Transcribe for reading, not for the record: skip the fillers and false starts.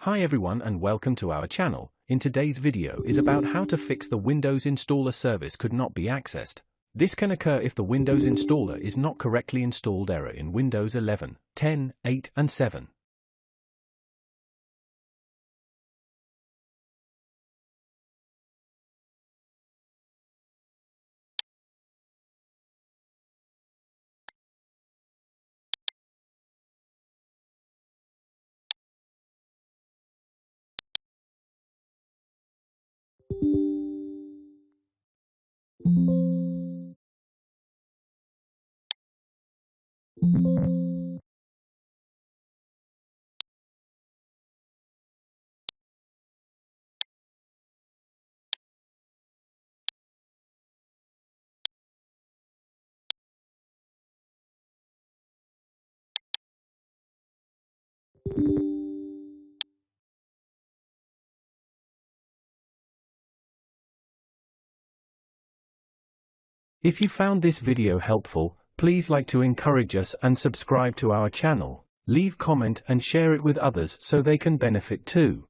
Hi everyone and welcome to our channel. In today's video is about how to fix the Windows installer service could not be accessed. This can occur if the Windows installer is not correctly installed. Error in Windows 11, 10, 8 and 7. If you found this video helpful, please like to encourage us and subscribe to our channel. Leave comment and share it with others so they can benefit too.